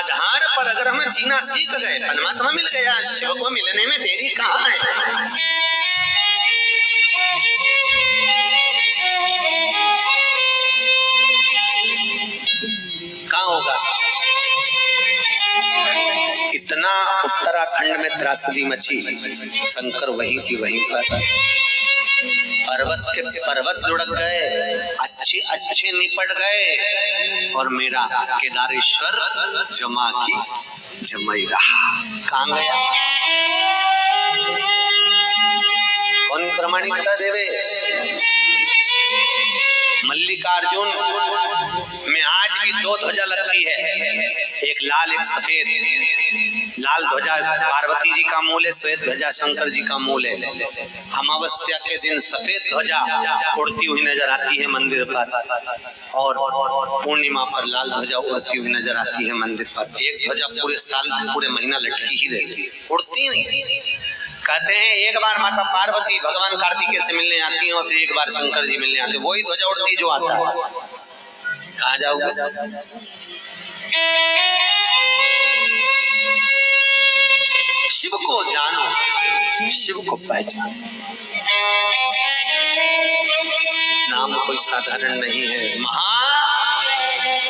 आधार पर अगर हम जीना सीख गए, परमात्मा मिल गया, शिव को मिलने में देरी कहाँ है। कहाँ होगा। इतना उत्तराखंड में त्रासदी मची, शंकर वहीं की वहीं पर, पर्वत के पर्वत लुढ़क गए, अच्छे निपट गए, और मेरा केदारेश्वर जमा की जमाई रहा। कहाँ गया। कौन प्रमाणिकता देवे। मल्लिकार्जुन में आज भी दो ध्वजा लगती है, एक लाल एक सफेद। लाल ध्वजा पार्वती जी का मूल है, श्वेत ध्वजा शंकर जी का मूल है। अमावस्या के दिन सफेद ध्वजा उड़ती हुई नजर आती है मंदिर पर, और पूर्णिमा पर लाल ध्वजा उड़ती हुई नजर आती है मंदिर पर। एक ध्वजा पूरे साल पूरे महीना लटकी ही रहती है, उड़ती नहीं। कहते हैं एक बार माता पार्वती भगवान कार्तिकेय से मिलने आती हैं, और फिर एक बार शंकर जी मिलने आते हैं, वही ध्वजा उड़ती जो आता है। कहाँ जाओगे। शिव को जानो, शिव को पहचानो। नाम कोई साधारण नहीं है, महादेव।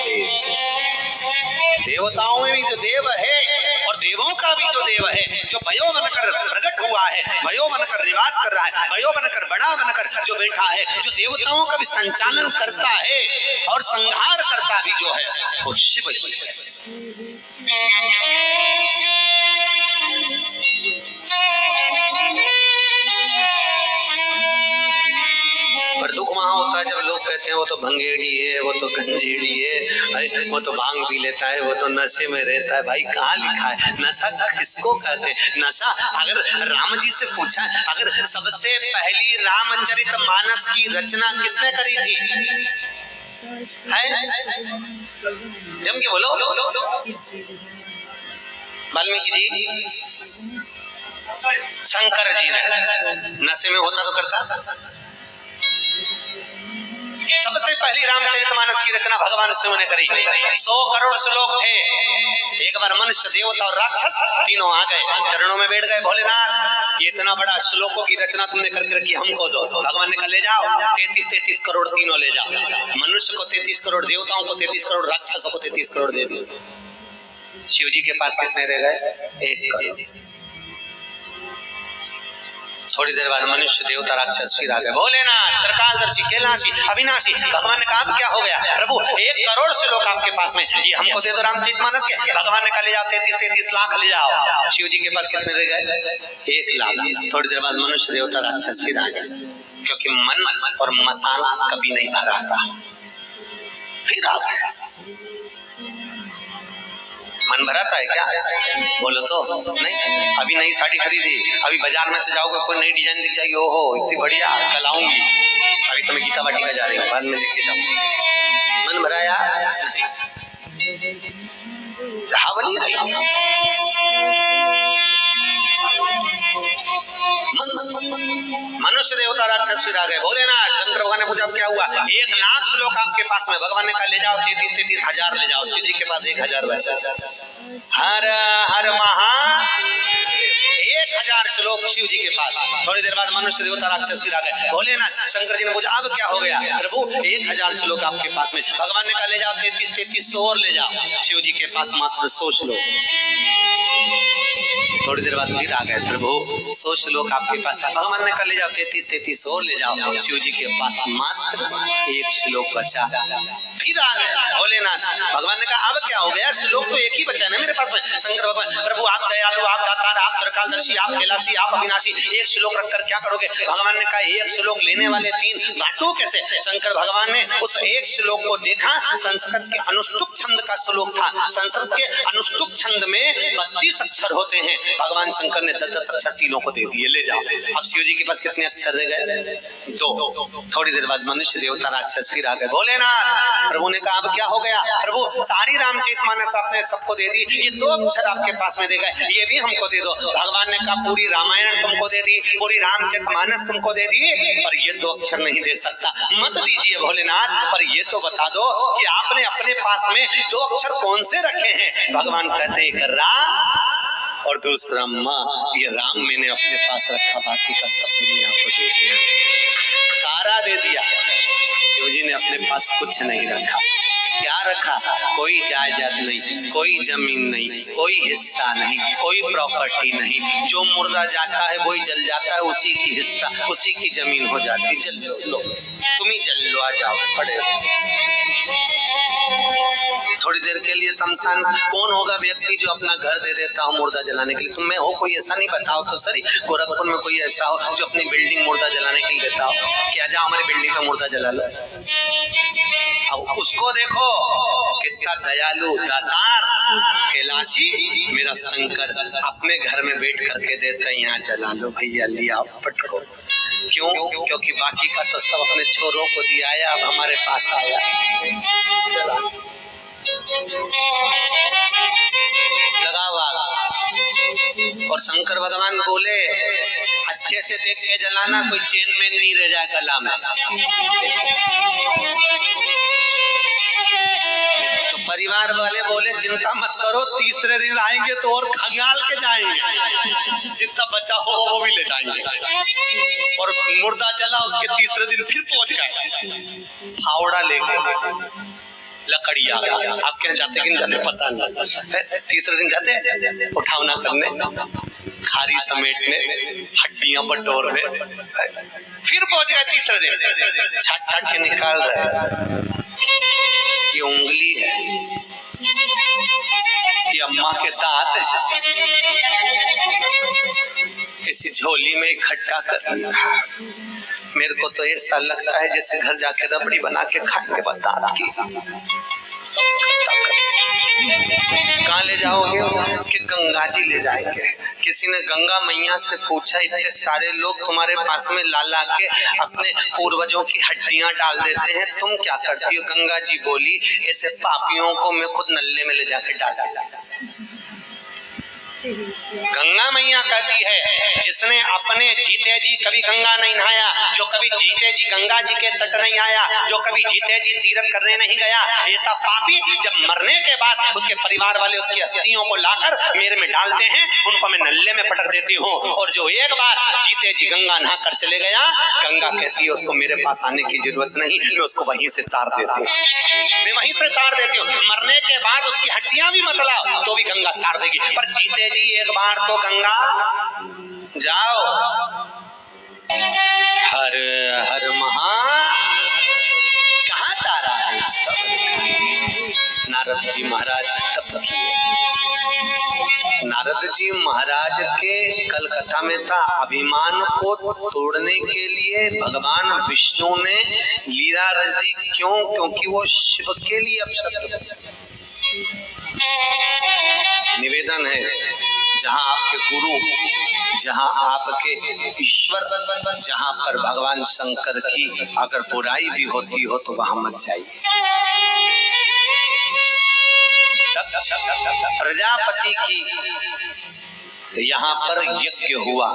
देवताओं में भी जो देव है और देवों का भी तो देव है, जो भयो बनकर प्रकट हुआ है, भयो बनकर निवास कर रहा है, भयो बनकर बड़ा बनकर जो बैठा है, जो देवताओं का भी संचालन करता है और संहार करता भी जो है, वो शिव जी है। पर दुख वहां होता है जब लोग कहते हैं वो तो भंगेड़ी है, वो तो गंजेड़ी है, वो तो भांग पी लेता है, वो तो नशे में रहता है। भाई कहाँ लिखा है नशा किसको कहते हैं। नशा अगर राम जी से पूछा, अगर सबसे पहली रामचरितमानस की रचना किसने करी थी, जम के बोलो। वाल्मीकि जी, शंकर जी ने। नशे में होता तो करता। सबसे पहली रामचरितमानस की रचना भगवान शिव ने करी। 100 करोड़ श्लोक थे। एक बार मनुष्य देवता और राक्षस तीनों आ गए, चरणों में बैठ गए। भोलेनाथ, ये इतना बड़ा श्लोकों की रचना तुमने करके रखी, हमको दो। भगवान ने कहा ले जाओ, 33 करोड़ तीनों ले जाओ। मनुष्य को 33 करोड़, देवताओं को 33 करोड़, राक्षसों को 33 करोड़ दे दिए। शिव जी के पास कितने रह गए? 1 करोड़। थोड़ी देर बाद मनुष्य देवता राक्षस फिर आ गए। भोलेनाथ, त्रिकालदर्शी, कैलाशी, अविनाशी। भगवान ने कहा क्या हो गया प्रभु, 1 करोड़ से लोग आपके पास में, ये हमको दे दो रामचरितमानस के। भगवान ने कहा ले जाओ, 33 लाख ले जाओ। शिव जी के पास कितने रह गए? 1 लाख। थोड़ी देर बाद मनुष्य देवता राक्षस फिर आ गए, क्योंकि मन और मसान कभी नहीं भरा था। फिर आ गए। मन भराता है क्या? बोलो तो नहीं। अभी नई साड़ी खरीदी, अभी बाजार में से जाओगे कोई नई डिजाइन दिख जाएगी, ओहो इतनी बढ़िया, कल आऊंगी। अभी तो मैं गीता वाटिका जा रही हूँ, बाद में लेके जाऊंगी। मन भराया हावली रही। मनुष्य देवता राक्षस फिर आ गए। भोलेनाथ, शंकर भगवान ने पूछा क्या हुआ? 1 लाख श्लोक आपके पास में। भगवान ने कहा ले जाओ, 33 हजार ले जाओ। शिव जी के पास 1000 बचा। हर हर महादेव, 1000 श्लोक शिव जी के पास। थोड़ी देर बाद मनुष्य देवता राक्षस फिर आ गए। भोलेनाथ, शंकर जी ने पूछा अब क्या हो गया प्रभु? 1000 श्लोक आपके पास में। भगवान ने कहा ले जाओ, 33 और ले जाओ। शिव जी के पास मात्र 100 श्लोक। थोड़ी देर बाद फिर आ गए प्रभु, 100 श्लोक आपके पास। भगवान ने कहा ले जाओ, 33 और ले जाओ। शिव जी के पास मात्र 1 श्लोक बचा। फिर आ गए भोलेनाथ। भगवान ने कहा अब क्या हो गया? श्लोक तो 1 ही बचा है ना मेरे पास में। शंकर भगवान, प्रभु आप दयालु, आप दातार, आप त्रिकालदर्शी, आप कैलाशी, आप अविनाशी, 1 श्लोक रखकर क्या करोगे? भगवान ने कहा 1 श्लोक लेने वाले 3 बांटो कैसे? शंकर भगवान ने उस 1 श्लोक को देखा, संस्कृत के अनुष्टुप छंद का श्लोक था। संस्कृत के अनुष्टुप छंद में 32 अक्षर होते हैं, भगवान शंकर ने 10-10 अक्षर तीनों को दे दिए, ले जाओ। अब शिव जी के पास कितने अक्षर रह गए? 2। थोड़ी देर बाद मनुष्य देवता राक्षस फिर आ गए, भोलेनाथ। प्रभु ने कहा अब क्या हो गया? प्रभु सारी रामचरितमानस आपने सबको दे दी, ये 2 अक्षर आपके पास में दे गए, ये भी हमको दे दो। भगवान ने कहा पूरी रामायण तुमको दे दी, पूरी रामचरितमानस तुमको दे दी, पर ये 2 अक्षर नहीं दे सकता। मत दीजिए भोलेनाथ, पर ये तो बता दो कि आपने अपने पास में 2 अक्षर कौन से रखे हैं? भगवान कहते एक राम और दूसरा माँ। ये राम मैंने अपने पास रखा, बाकी का सब दुनिया को दे दिया, सारा दे दिया। शिव जी ने अपने पास कुछ नहीं रखा। क्या रखा? कोई जायदाद नहीं, कोई जमीन नहीं, कोई हिस्सा नहीं, कोई प्रॉपर्टी नहीं। जो मुर्दा जाता है वही जल जाता है, उसी की हिस्सा, उसी की जमीन हो जाती। जल लो, तुम ही जल लो, आ जाओ, पड़े। थोड़ी देर के लिए शमशान, कौन होगा व्यक्ति जो अपना घर दे देता हो मुर्दा जलाने के लिए? तुम में हो कोई ऐसा? नहीं बताओ तो सही, गोरखपुर में कोई ऐसा हो जो अपनी बिल्डिंग मुर्दा जलाने के लिए देता हो? क्या जाओ हमारी बिल्डिंग का मुर्दा जला लो। अब उसको देखो कितना दयालु, दातार, कैलाशी मेरा शंकर अपने घर में बैठ करके देता, यहाँ जला लो भैया, लिया पटको। क्यों? क्योंकि बाकी का तो सब अपने छोरों को दिया है, अब हमारे पास आया। लगावा। और शंकर भगवान बोले अच्छे से देख के जलाना, कोई चेन में नहीं रह जाए गला में। तो परिवार वाले बोले चिंता मत करो, तीसरे दिन आएंगे तो और खंगाल के जाएंगे, जितना बचा हो वो भी ले जाएंगे। और मुर्दा जला, उसके तीसरे दिन फिर पहुंच गए, फावड़ा लेके, लकड़िया। आप क्या जाते कि नहीं जाते पता नहीं, तीसरे दिन जाते उठावना करने, खारी समेटने, हड्डियां बटोरने, फिर पहुंच गए तीसरे दिन, छाट छाट के निकाल रहे। ये उंगली है, ये अम्मा के दांत है, इसी झोली में इकट्ठा कर लिया। मेरे को तो ऐसा लगता है जैसे घर जाके रबड़ी बना के खाएंगे दांत की। कहाँ ले जाओगे? कि गंगा जी ले जाएंगे। किसी ने गंगा मैया से पूछा, इतने सारे लोग तुम्हारे पास में ला ला के अपने पूर्वजों की हड्डियां डाल देते हैं, तुम क्या करती हो? गंगा जी बोली ऐसे पापियों को मैं खुद नल्ले में ले जाके डाल। गंगा मैया कहती है जिसने अपने जीते जी कभी गंगा नहीं नहाया, जो कभी जीते जी गंगा जी के तट नहीं आया, जो कभी जीते जी तीर्थ करने नहीं गया, ऐसा पापी जब मरने के बाद उसके परिवार वाले उसकी अस्थियों को लाकर मेरे में डालते हैं, उनको मैं नल्ले में पटक देती हूँ। और जो एक बार जीते जी गंगा नहा कर चले गया, गंगा कहती है उसको मेरे पास आने की जरूरत नहीं, मैं उसको वहीं से तार देती हूँ, मैं वहीं से तार देती हूँ। मरने के बाद उसकी हड्डियां भी मत लाओ तो भी गंगा तार देगी, पर जीते जी एक बार तो गंगा जाओ। हर हर महा, कहाँ तारा है सब? नारद जी महाराज तप किए। नारद जी महाराज के कलकत्ता में था, अभिमान को तोड़ने के लिए भगवान विष्णु ने लीला रच दी। क्यों? क्योंकि वो शिव के लिए अपशब्द। निवेदन है, जहाँ आपके गुरु, जहाँ आपके ईश्वर, जहाँ पर भगवान शंकर की अगर बुराई भी होती हो तो वहां मत जाइए। प्रजापति की यहाँ पर यज्ञ हुआ